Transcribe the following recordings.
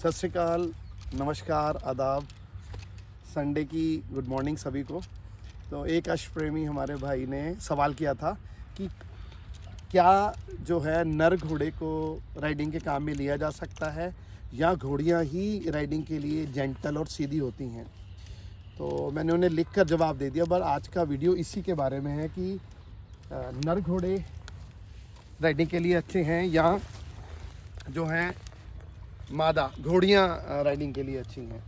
सत श्री अकाल, नमस्कार, आदाब, संडे की गुड मॉर्निंग सभी को। तो एक अश्व प्रेमी हमारे भाई ने सवाल किया था कि क्या जो है नर घोड़े को राइडिंग के काम में लिया जा सकता है या घोड़ियाँ ही राइडिंग के लिए जेंटल और सीधी होती हैं। तो मैंने उन्हें लिख कर जवाब दे दिया। पर आज का वीडियो इसी के बारे में है कि नर घोड़े राइडिंग के लिए अच्छे हैं या जो हैं मादा घोड़ियाँ राइडिंग के लिए अच्छी हैं।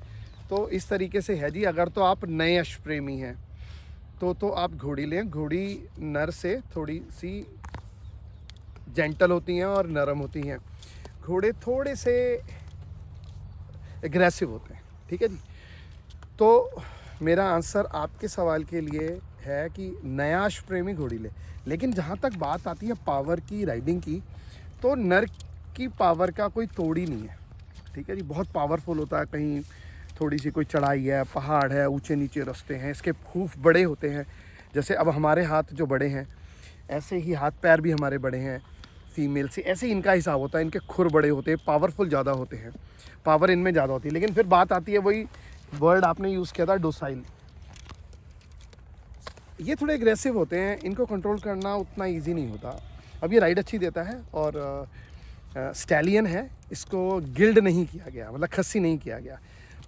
तो इस तरीके से है जी। अगर तो आप नए अश्व प्रेमी हैं तो आप घोड़ी लें। घोड़ी नर से थोड़ी सी जेंटल होती हैं और नरम होती हैं। घोड़े थोड़े से एग्रेसिव होते हैं। ठीक है जी। तो मेरा आंसर आपके सवाल के लिए है कि नया अश्व प्रेमी घोड़ी ले। लेकिन जहाँ तक बात आती है पावर की, राइडिंग की, तो नर की पावर का कोई तोड़ ही नहीं है। ठीक है जी। बहुत पावरफुल होता है। कहीं थोड़ी सी कोई चढ़ाई है, पहाड़ है, ऊंचे नीचे रास्ते हैं, इसके फूफ बड़े होते हैं। जैसे अब हमारे हाथ जो बड़े हैं ऐसे ही हाथ पैर भी हमारे बड़े हैं फीमेल से, ऐसे ही इनका हिसाब होता है। इनके खुर बड़े होते हैं, पावरफुल ज़्यादा होते हैं, पावर इनमें ज़्यादा होती है। लेकिन फिर बात आती है वही वर्ड आपने यूज़ किया था, डोसाइल। ये थोड़े एग्रेसिव होते हैं, इनको कंट्रोल करना उतना ईजी नहीं होता। अब ये राइड अच्छी देता है और स्टैलियन है, इसको गिल्ड नहीं किया गया, मतलब खस्सी नहीं किया गया।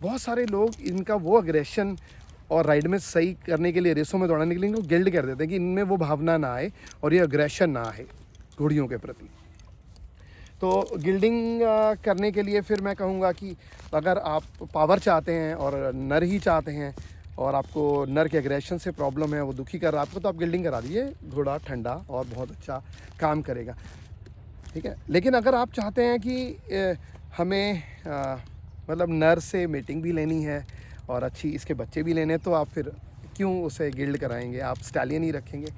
बहुत सारे लोग इनका वो अग्रेशन और राइड में सही करने के लिए, रेसों में दौड़ाने के लिए इनको गिल्ड कर देते हैं कि इनमें वो भावना ना आए और ये अग्रेशन ना आए घोड़ियों के प्रति। तो गिल्डिंग करने के लिए फिर मैं कहूँगा कि अगर आप पावर चाहते हैं और नर ही चाहते हैं और आपको नर के एग्रेशन से प्रॉब्लम है, वो दुखी कर रहा है आपको, तो आप गिल्डिंग करा दीजिए। घोड़ा ठंडा और बहुत अच्छा काम करेगा। ठीक है। लेकिन अगर आप चाहते हैं कि हमें मतलब नर से मीटिंग भी लेनी है और अच्छी इसके बच्चे भी लेने हैं, तो आप फिर क्यों उसे गिल्ड कराएंगे, आप स्टैलियन ही रखेंगे।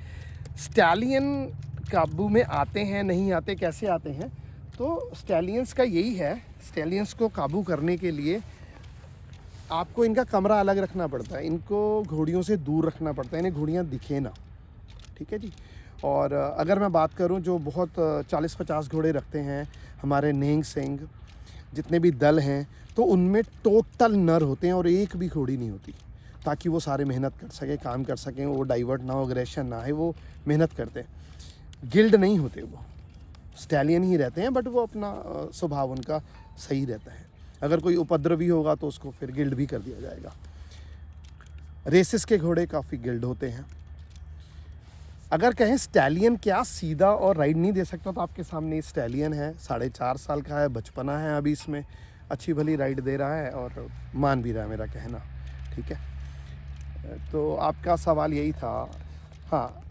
स्टैलियन काबू में आते हैं, नहीं आते, कैसे आते हैं? तो स्टैलियंस का यही है, स्टैलियंस को काबू करने के लिए आपको इनका कमरा अलग रखना पड़ता है, इनको घोड़ियों से दूर रखना पड़ता है, इन्हें घोड़ियाँ दिखे ना। ठीक है जी। और अगर मैं बात करूं जो बहुत 40-50 घोड़े रखते हैं हमारे नेंग सिंह, जितने भी दल हैं, तो उनमें टोटल नर होते हैं और एक भी घोड़ी नहीं होती, ताकि वो सारे मेहनत कर सकें, काम कर सकें, वो डाइवर्ट ना हो, अग्रेशन ना है, वो मेहनत करते हैं। गिल्ड नहीं होते, वो स्टैलियन ही रहते हैं, बट वो अपना स्वभाव उनका सही रहता है। अगर कोई उपद्रवी होगा तो उसको फिर गिल्ड भी कर दिया जाएगा। रेसिस के घोड़े काफ़ी गिल्ड होते हैं। अगर कहें स्टैलियन क्या सीधा और राइड नहीं दे सकता, तो आपके सामने स्टैलियन है, 4.5 साल का है, बचपना है अभी इसमें, अच्छी भली राइड दे रहा है और मान भी रहा है मेरा कहना। ठीक है। तो आपका सवाल यही था। हाँ,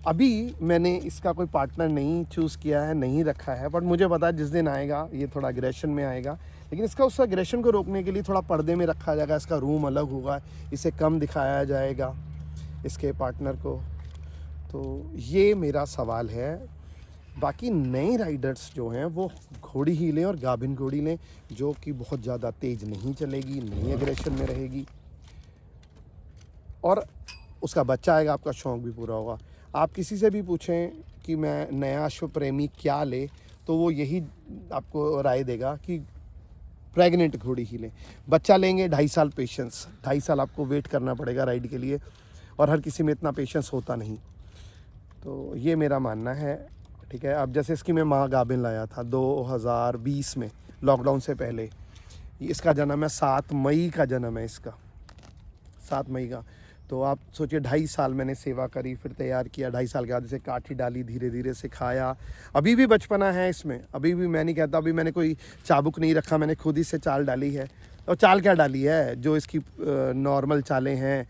अभी मैंने इसका कोई पार्टनर नहीं चूज़ किया है, नहीं रखा है, बट मुझे पता है जिस दिन आएगा ये थोड़ा अग्रेशन में आएगा। लेकिन इसका उस अग्रेशन को रोकने के लिए थोड़ा पर्दे में रखा जाएगा, इसका रूम अलग होगा, इसे कम दिखाया जाएगा इसके पार्टनर को। तो ये मेरा सवाल है। बाकी नए राइडर्स जो हैं वो घोड़ी ही लें और गाभिन घोड़ी लें, जो कि बहुत ज़्यादा तेज़ नहीं चलेगी, नहीं एग्रेशन में रहेगी और उसका बच्चा आएगा, आपका शौक़ भी पूरा होगा। आप किसी से भी पूछें कि मैं नया अश्व प्रेमी क्या ले, तो वो यही आपको राय देगा कि प्रेग्नेंट घोड़ी ही लें। बच्चा लेंगे 2.5 साल पेशेंस, 2.5 साल आपको वेट करना पड़ेगा राइड के लिए, और हर किसी में इतना पेशेंस होता नहीं। तो ये मेरा मानना है। ठीक है। अब जैसे इसकी मैं माँ गाभिन लाया था 2020 में, लॉकडाउन से पहले। इसका जन्म है 7 मई का जन्म है इसका, 7 मई का। तो आप सोचिए 2.5 साल मैंने सेवा करी, फिर तैयार किया, 2.5 साल के बाद इसे काठी डाली, धीरे धीरे सिखाया। अभी भी बचपना है इसमें, अभी भी मैं नहीं कहता अभी मैंने कोई चाबुक नहीं रखा, मैंने खुद ही से चाल डाली है। और चाल क्या डाली है, जो इसकी नॉर्मल चालें हैं,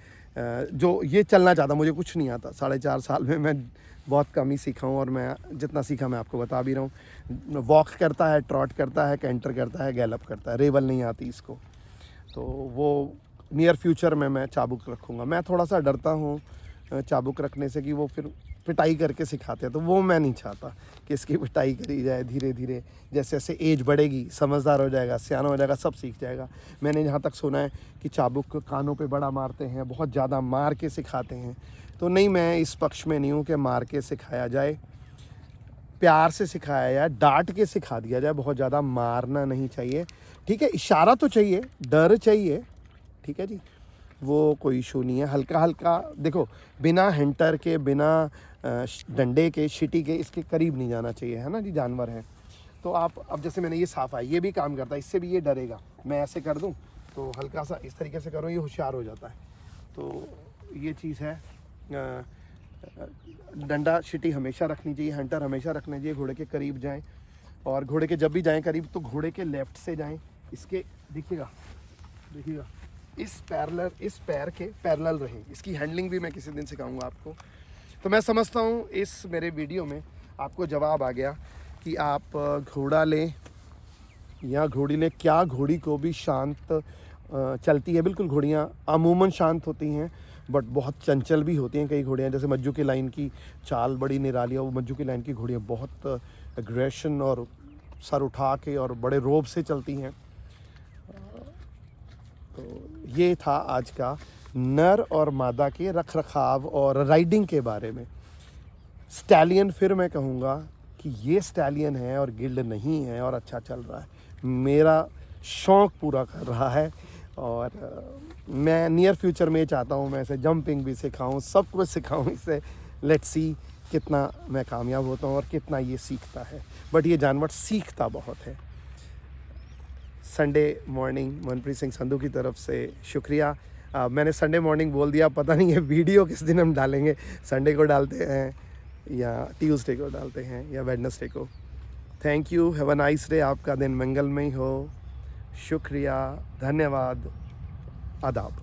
जो ये चलना चाहता, मुझे कुछ नहीं आता। 4.5 साल में मैं बहुत कम ही सीखा हूँ, और मैं जितना सीखा मैं आपको बता भी रहा हूँ। वॉक करता है, ट्रॉट करता है, कैंटर करता है, गैलप करता है, रेवल नहीं आती इसको। तो वो नियर फ्यूचर में मैं चाबुक रखूँगा। मैं थोड़ा सा डरता हूँ चाबुक रखने से कि वो फिर पिटाई करके सिखाते हैं, तो वो मैं नहीं चाहता कि इसकी पिटाई करी जाए। धीरे धीरे जैसे जैसे एज बढ़ेगी, समझदार हो जाएगा, सियाना हो जाएगा, सब सीख जाएगा। मैंने जहाँ तक सुना है कि चाबुक कानों पे बड़ा मारते हैं, बहुत ज़्यादा मार के सिखाते हैं। तो नहीं, मैं इस पक्ष में नहीं हूँ कि मार के सिखाया जाए। प्यार से सिखाया जाए, डांट के सिखा दिया जाए, बहुत ज़्यादा मारना नहीं चाहिए, ठीक है। इशारा तो चाहिए, डर चाहिए, ठीक है जी, वो कोई इशू नहीं है। हल्का हल्का देखो, बिना हंटर के, बिना डंडे के, शिटी के इसके करीब नहीं जाना चाहिए, है ना जी, जानवर है। तो आप अब जैसे मैंने ये साफ़ा है, ये भी काम करता है, इससे भी ये डरेगा। मैं ऐसे कर दूं तो हल्का सा इस तरीके से करूँ, ये होशियार हो जाता है। तो ये चीज़ है। डंडा शिटी हमेशा रखनी चाहिए, हंटर हमेशा रखना चाहिए। घोड़े के करीब जाएं, और घोड़े के जब भी जाएं करीब तो घोड़े के लेफ़्ट से जाएं। इसके देखिएगा, देखिएगा, इस पैर के पैरेलल रहें। इसकी हैंडलिंग भी मैं किसी दिन सिखाऊंगा आपको। तो मैं समझता हूँ इस मेरे वीडियो में आपको जवाब आ गया कि आप घोड़ा लें या घोड़ी लें, क्या घोड़ी को भी शांत चलती है। बिल्कुल, घोड़ियाँ अमूमन शांत होती हैं, बट बहुत चंचल भी होती हैं कई घोड़ियाँ। जैसे मज्जू की लाइन की चाल बड़ी निराली है, वो मज्जू की लाइन की घोड़ियाँ बहुत एग्रेशन और सर उठा के और बड़े रोब से चलती हैं। तो ये था आज का नर और मादा के रख रखाव और राइडिंग के बारे में। स्टैलियन, फिर मैं कहूँगा कि ये स्टैलियन है और गिल्ड नहीं है और अच्छा चल रहा है, मेरा शौक़ पूरा कर रहा है। और मैं नियर फ्यूचर में चाहता हूँ मैं इसे जंपिंग भी सिखाऊँ, सब कुछ सिखाऊँ इसे। लेट्स सी कितना मैं कामयाब होता हूँ और कितना ये सीखता है। बट ये जानवर सीखता बहुत है। संडे मॉर्निंग मनप्रीत सिंह संधू की तरफ से शुक्रिया। मैंने संडे मॉर्निंग बोल दिया, पता नहीं है वीडियो किस दिन हम डालेंगे, संडे को डालते हैं या ट्यूसडे को डालते हैं या वेडनेसडे को। Thank you, have a nice day, आपका दिन मंगलमय हो। शुक्रिया, धन्यवाद, आदाब।